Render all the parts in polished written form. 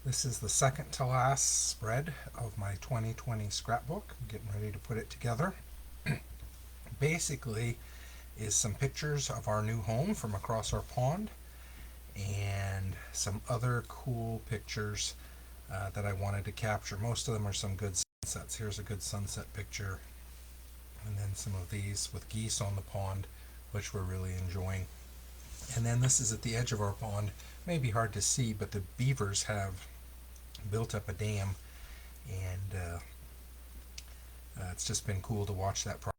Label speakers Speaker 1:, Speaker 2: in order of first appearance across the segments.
Speaker 1: This is the second to last spread of my 2020 scrapbook. I'm getting ready to put it together. Basically is some pictures of our new home from across our pond and some other cool pictures that I wanted to capture. Most of them are some good sunsets. Here's a good sunset picture, and then some of these with geese on the pond, which we're really enjoying. And then this is at the edge of our pond. May be hard to see, but the beavers have built up a dam, and it's just been cool to watch that process.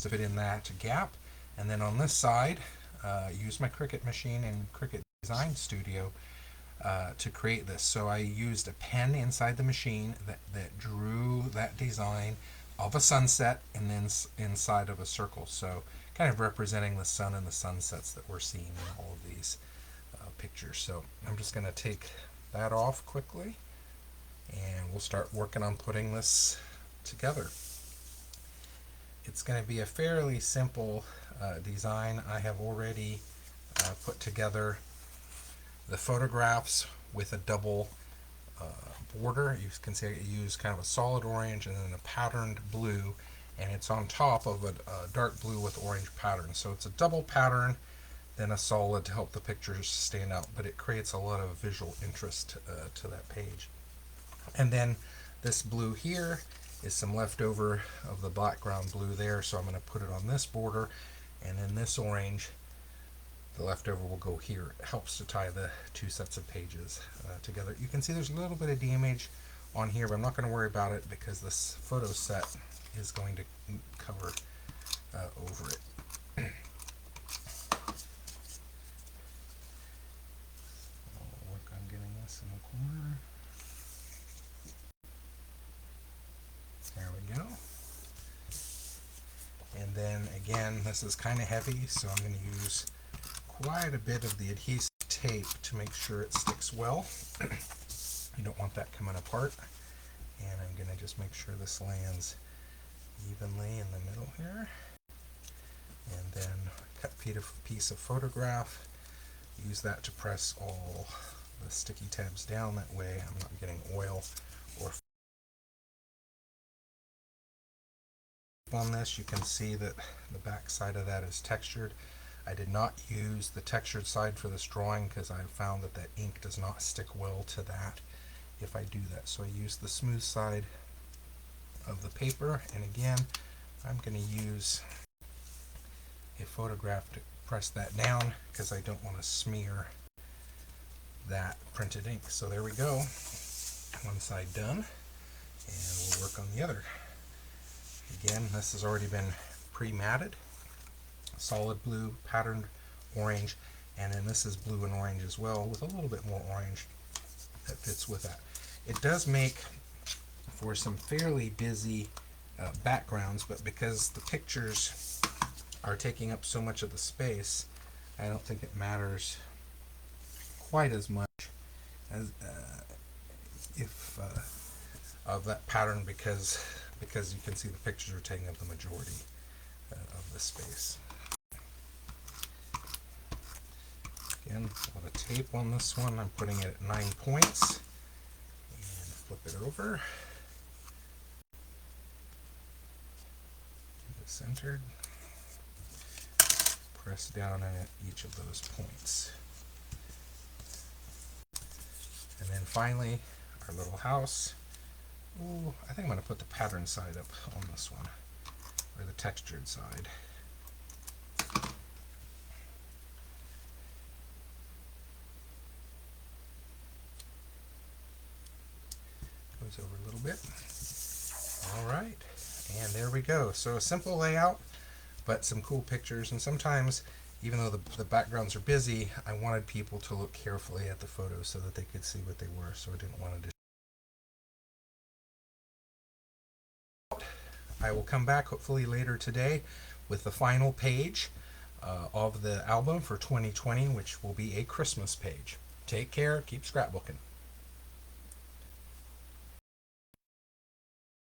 Speaker 1: To fit in that gap. And then on this side, use my Cricut machine and Cricut Design Studio to create this. So I used a pen inside the machine that drew that design of a sunset and then inside of a circle. So kind of representing the sun and the sunsets that we're seeing in all of these pictures. So I'm just going to take that off quickly and we'll start working on putting this together. It's going to be a fairly simple design. I have already put together the photographs with a double border. You can see I use kind of a solid orange and then a patterned blue, and it's on top of a dark blue with orange pattern. So it's a double pattern, then a solid to help the pictures stand out, but it creates a lot of visual interest to that page. And then this blue here is some leftover of the background blue there, so I'm going to put it on this border, and then this orange, the leftover, will go here. It helps to tie the two sets of pages together. You can see there's a little bit of damage on here, but I'm not going to worry about it because this photo set is going to cover over it. I'll work on getting this in the corner. There we go. And then again, this is kind of heavy, so I'm going to use quite a bit of the adhesive tape to make sure it sticks well. You don't want that coming apart. And I'm going to just make sure this lands evenly in the middle here. And then cut a piece of photograph. Use that to press all the sticky tabs down. That way I'm not getting oil or on this. You can see that the back side of that is textured. I did not use the textured side for this drawing because I found that ink does not stick well to that if I do that. So I use the smooth side of the paper, and again I'm going to use a photograph to press that down because I don't want to smear that printed ink. So there we go, one side done, and we'll work on the other. Again, this has already been pre-matted, solid blue, patterned orange, and then this is blue and orange as well with a little bit more orange that fits with that. It does make for some fairly busy backgrounds, but because the pictures are taking up so much of the space, I don't think it matters quite as much as if of that pattern because you can see the pictures are taking up the majority of the space. Again, a lot of tape on this one. I'm putting it at 9 points and flip it over. Get it centered. Press down at each of those points. And then finally, our little house. Ooh, I think I'm going to put the pattern side up on this one, or the textured side. Goes over a little bit. All right, and there we go. So a simple layout, but some cool pictures. And sometimes, even though the backgrounds are busy, I wanted people to look carefully at the photos so that they could see what they were. So I didn't want to I will come back hopefully later today with the final page of the album for 2020, which will be a Christmas page. Take care. Keep scrapbooking.